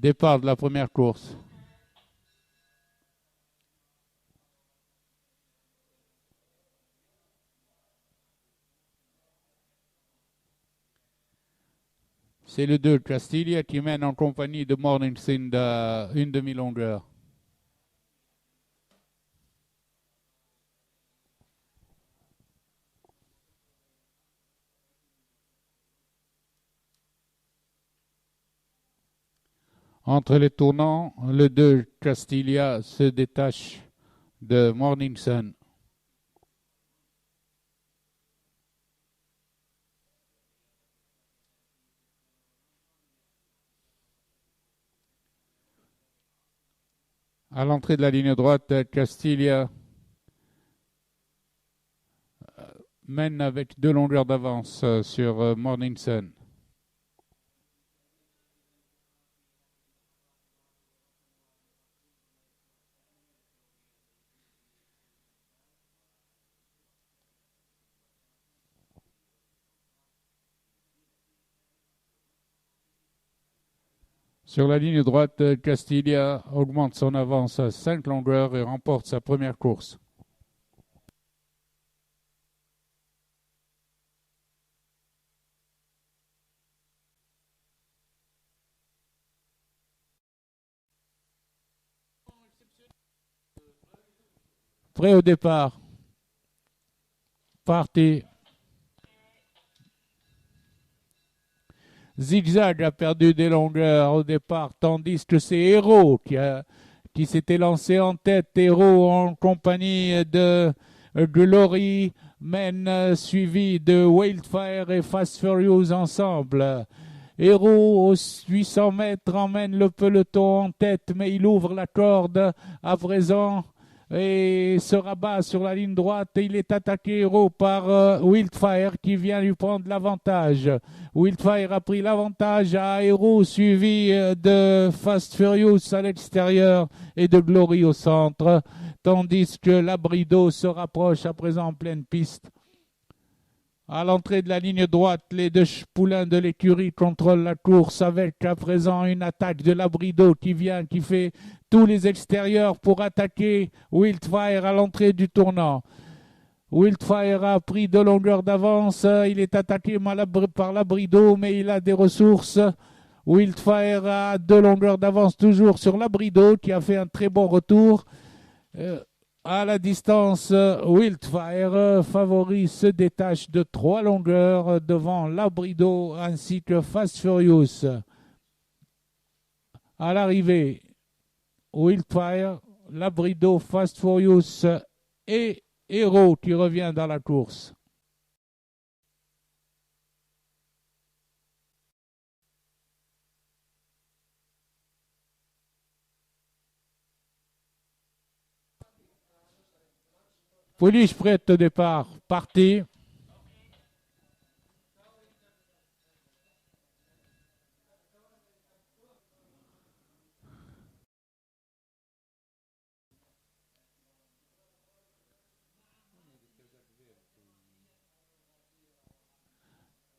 Départ de la première course. C'est le 2, Castilla, qui mène en compagnie de Morningside une demi-longueur. Entre les tournants, le 2, Castilla, se détache de Morning Sun. À l'entrée de la ligne droite, Castilla mène avec 2 longueurs d'avance sur Morning Sun. Sur la ligne droite, Castilla augmente son avance à 5 longueurs et remporte sa première course. Prêt au départ. Parti. Zigzag a perdu des longueurs au départ, tandis que c'est Hero qui s'était lancé en tête. Hero en compagnie de Glory mène suivi de Wildfire et Fast Furious ensemble. Hero aux 800 mètres emmène le peloton en tête, mais il ouvre la corde à présent et se rabat sur la ligne droite. Il est attaqué Hero par Wildfire qui vient lui prendre l'avantage. Wildfire a pris l'avantage à Hero, suivi de Fast Furious à l'extérieur et de Glory au centre, tandis que Labrido se rapproche à présent en pleine piste. À l'entrée de la ligne droite, les 2 poulains de l'écurie contrôlent la course avec à présent une attaque de Labrido qui fait tous les extérieurs pour attaquer Wildfire à l'entrée du tournant. Wildfire a pris 2 longueurs d'avance, il est attaqué par Labrido, mais il a des ressources. Wildfire a 2 longueurs d'avance toujours sur Labrido qui a fait un très bon retour. À la distance, Wildfire favori se détache de 3 longueurs devant Labrido ainsi que Fast Furious. À l'arrivée, Wildfire, Labrido, Fast Furious et Hero qui revient dans la course. Pouliche prête au départ, parti.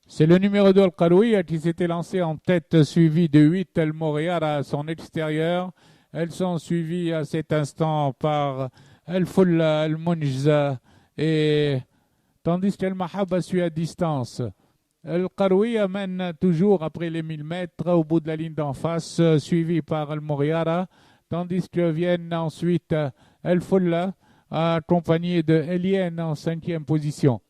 C'est le numéro 2 Al-Qaroui qui s'était lancé en tête, suivi de 8 El Moreara à son extérieur. Elles sont suivies à cet instant par El Fulla, El Munjza et tandis qu'El Mahaba suit à distance. El Qaroui mène toujours après les 1000 mètres au bout de la ligne d'en face, suivi par El Moreara, tandis que viennent ensuite El Fulla accompagné de Elien en 5e position.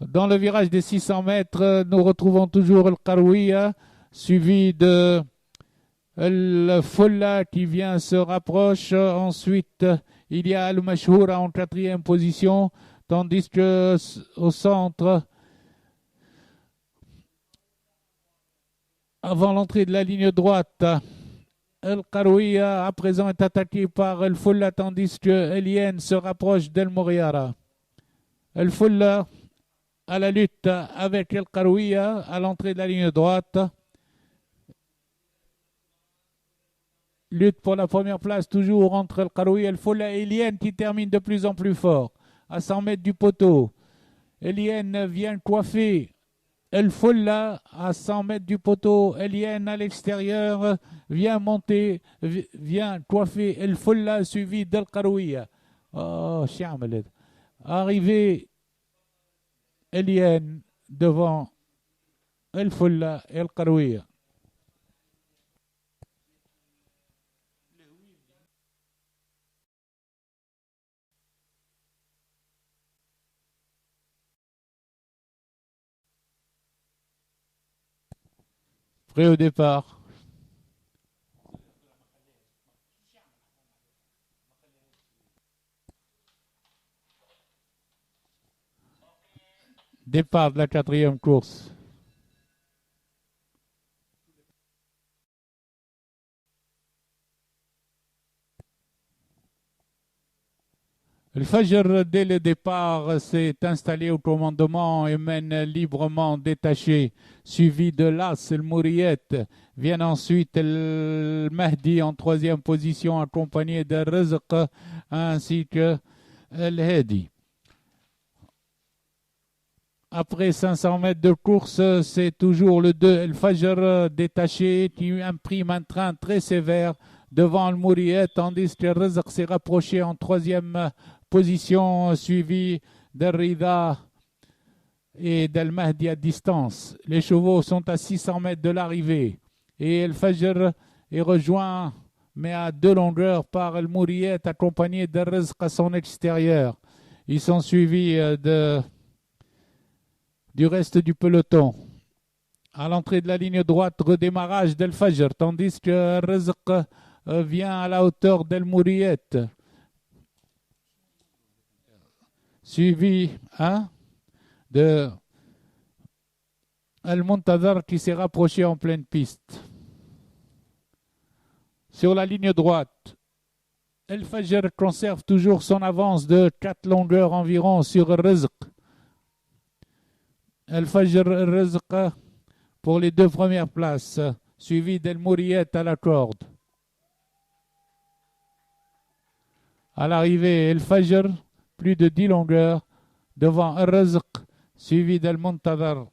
Dans le virage des 600 mètres, nous retrouvons toujours El Qaroui, suivi de El Fulla qui vient se rapproche. Ensuite, il y a Al Mashhoura en 4e position, tandis que au centre, avant l'entrée de la ligne droite, El Qaroui à présent est attaqué par El Fulla, tandis que Elien se rapproche d'El Moreara. El Fulla à la lutte avec El Qaroui à l'entrée de la ligne droite. Lutte pour la première place toujours entre El Qaroui et El Fulla et Elien qui termine de plus en plus fort à 100 mètres du poteau. Elien vient coiffer El Folla à 100 mètres du poteau. Eliane à l'extérieur vient monter, vient coiffer El Folla suivi d'El Karouia. Oh, Chiamelet. Arrivé Eliane devant El Folla et El Karouia. Prêt au départ. Départ de la quatrième course. Le Fajr, dès le départ, s'est installé au commandement et mène librement détaché, suivi de l'As, El Mouriette. Vient ensuite El Mahdi en troisième position, accompagné de Rizq ainsi que El Hedi. Après 500 mètres de course, c'est toujours le 2 El Fajr détaché qui imprime un train très sévère devant le Mouriette, tandis que Rizq s'est rapproché en troisième position, suivi d'El Rida et d'El Mahdi à distance. Les chevaux sont à 600 mètres de l'arrivée et El Fajr est rejoint, mais à 2 longueurs, par El Mouriette, accompagné de Rizq à son extérieur. Ils sont suivis du reste du peloton. À l'entrée de la ligne droite, redémarrage d'El Fajr, tandis que Rizq vient à la hauteur d'El Mouriette. Suivi de El Montadar qui s'est rapproché en pleine piste. Sur la ligne droite, El Fajr conserve toujours son avance de 4 longueurs environ sur Rizq. El Fajr Rizq pour les 2 premières places, suivi d'El Mouriette à la corde. À l'arrivée, El Fajr, plus de 10 longueurs, devant Rizq, suivi d'El Montadar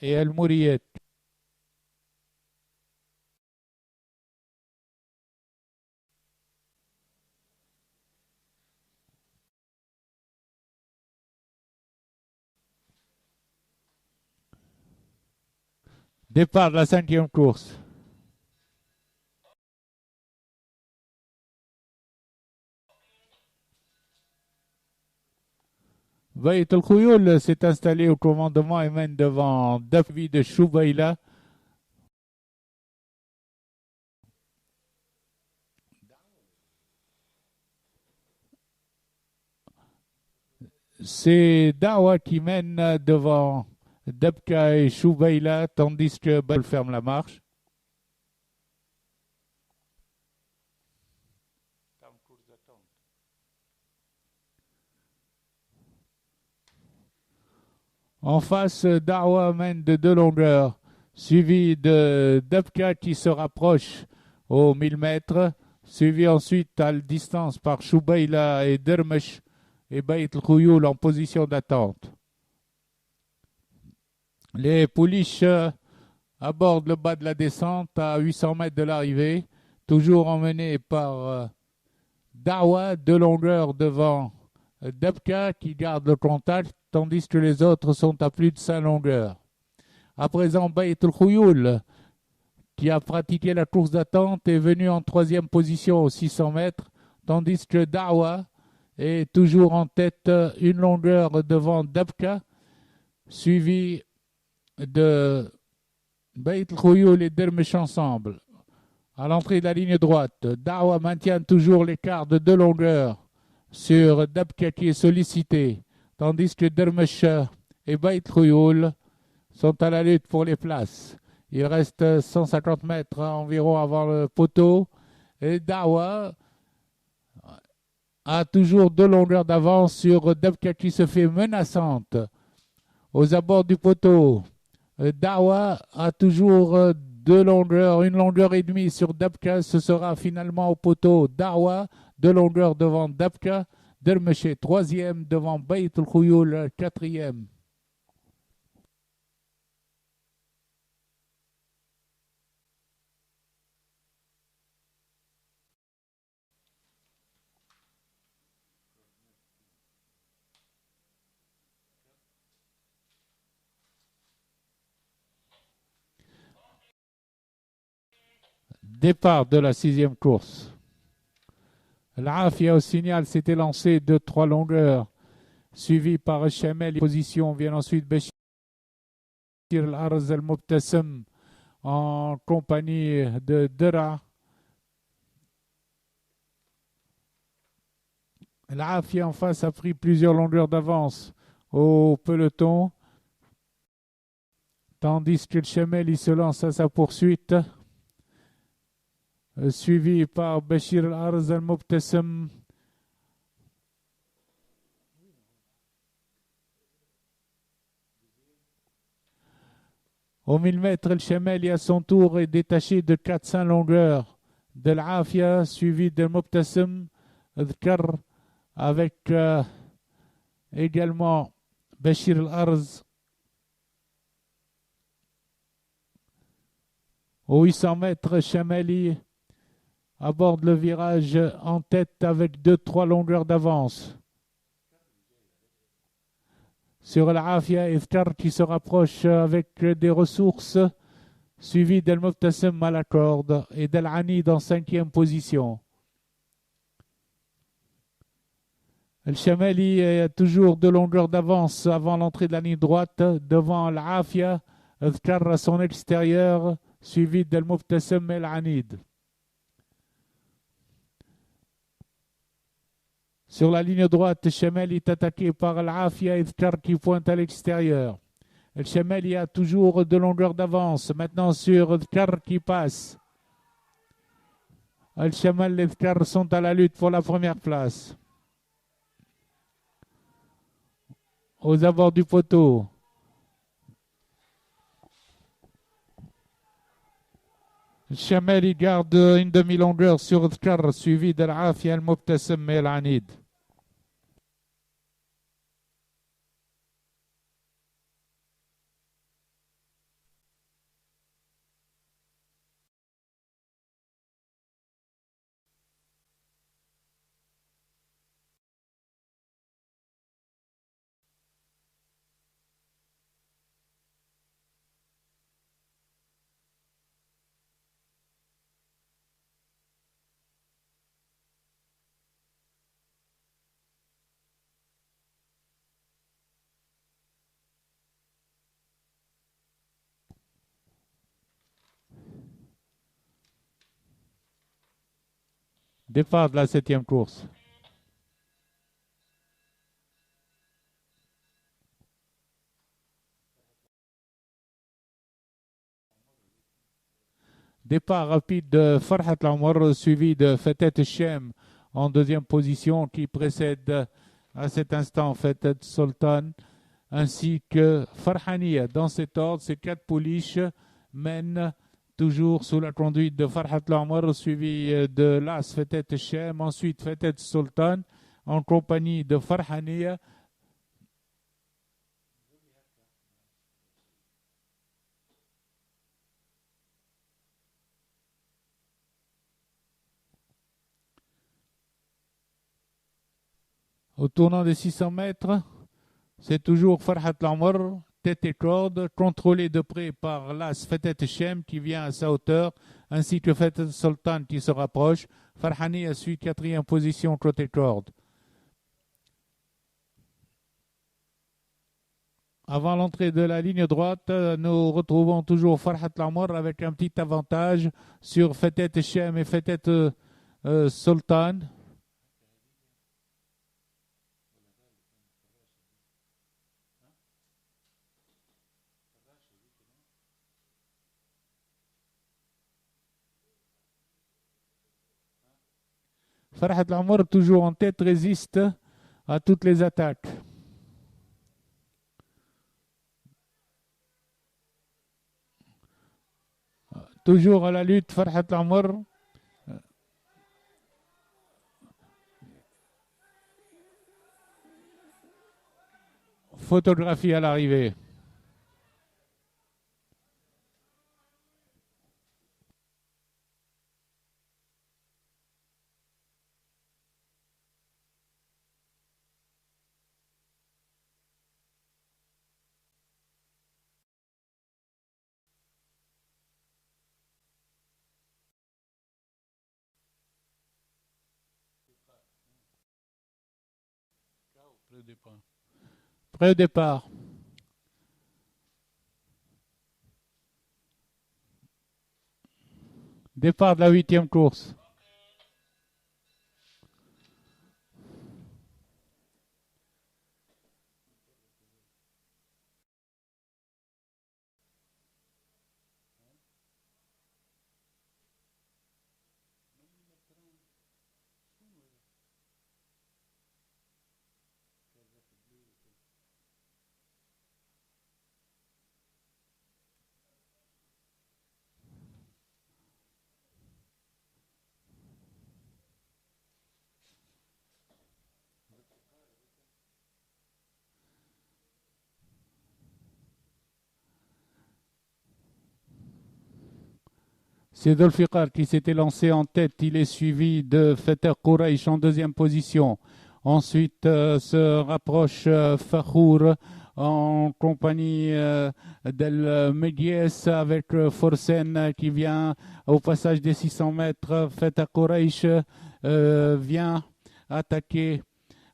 et El Mouriette. Départ de la 5e course. Bayt El Khouyoul s'est installé au commandement et mène devant David de Choubaïla. C'est Dawa qui mène devant Dabka et Choubaïla, tandis que Bal ferme la marche. En face, Dawa mène de 2 longueurs, suivi de Dabka qui se rapproche aux 1000 mètres, suivi ensuite à la distance par Choubaïla et Dermesh et Bayt El Khouyoul en position d'attente. Les pouliches abordent le bas de la descente à 800 mètres de l'arrivée, toujours emmenés par Dawa, 2 longueurs devant Dabka qui garde le contact, tandis que les autres sont à plus de 5 longueurs. À présent, Bayt El Khouyoul, qui a pratiqué la course d'attente, est venu en 3e position aux 600 mètres, tandis que Dawa est toujours en tête, 1 longueur devant Dabka, suivi de Bayt El Khouyoul et Dermesh ensemble. À l'entrée de la ligne droite, Dawa maintient toujours l'écart de 2 longueurs sur Dabka qui est sollicité, tandis que Dermesh et Bayt El Khouyoul sont à la lutte pour les places. Il reste 150 mètres environ avant le poteau et Dawa a toujours 2 longueurs d'avance sur Dabka qui se fait menaçante aux abords du poteau. Dawa a toujours 2 longueurs, 1 longueur et demie sur Dabka. Ce sera finalement au poteau. Dawa, 2 longueurs devant Dabka. Dermesh 3e devant Bayt El Khouyoul 4e. Départ de la 6e course. L'Afia au signal s'était lancé de 3 longueurs, suivi par Chamel. Position vient ensuite Bachir Al-Arz Al-Mubtassim en compagnie de Dera. L'Afia en face a pris plusieurs longueurs d'avance au peloton, tandis que le Chamel il se lance à sa poursuite, suivi par Bachir Al-Arz Al-Mubtassim. Au 1000 mètres, le Chamel à son tour est détaché de 400 longueurs de l'Afia, suivi de Mubtassim Adkar avec également Bachir Al-Arz. Aux 800 mètres, Chameli aborde le virage en tête avec 2-3 longueurs d'avance. Sur l'Afia, Iftar qui se rapproche avec des ressources, suivi d'El Mubtassim à la corde et d'El Anid en 5e position. El Chameli a toujours 2 longueurs d'avance avant l'entrée de la ligne droite, devant l'Afia, Iftar à son extérieur, suivi d'El Mubtassim et El Anid. Sur la ligne droite, Chamel est attaqué par l'Afia Iftar qui pointe à l'extérieur. El Chamel a toujours 2 longueurs d'avance. Maintenant sur Iftar qui passe. El Chamel et Iftar sont à la lutte pour la première place. Aux abords du poteau. Chamel garde une demi-longueur sur Iftar, suivi de l'Afia Al-Mubtassim et El-Anid. Départ de la 7e course. Départ rapide de Farhat Al-Omar, suivi de Fatet Shem en 2e position, qui précède à cet instant Fatet Sultan, ainsi que Farhania. Dans cet ordre, ces 4 pouliches mènent toujours sous la conduite de Farhat Al-Omar, suivi de l'As Fatet Shem, ensuite Fatet Sultan, en compagnie de Farhania. Au tournant des 600 mètres, c'est toujours Farhat Al-Omar, tête et corde, contrôlé de près par l'As Fatet Shem qui vient à sa hauteur, ainsi que Fatet Sultan qui se rapproche. Farhani suit 4e position côté corde. Avant l'entrée de la ligne droite, nous retrouvons toujours Farhat Al-Omar avec un petit avantage sur Fatet Shem et Fatet Sultan. Farhat Al-Omar, toujours en tête, résiste à toutes les attaques. Toujours à la lutte, Farhat Al-Omar. Photographie à l'arrivée. Prêt au départ. Départ de la 8e course. C'est Dolfikar qui s'était lancé en tête. Il est suivi de Feter Quraish en deuxième position. Ensuite se rapproche Fakhour en compagnie d'El Medies avec Forsen qui vient au passage des 600 mètres. Feter Quraish vient attaquer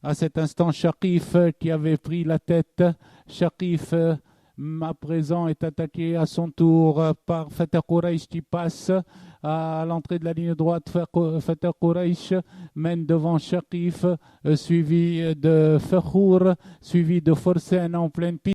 à cet instant Shakif qui avait pris la tête. Shakif à présent est attaqué à son tour par Feter Quraish qui passe à l'entrée de la ligne droite. Feter Quraish mène devant Shakif, suivi de Fakhour, suivi de Forsen en pleine piste.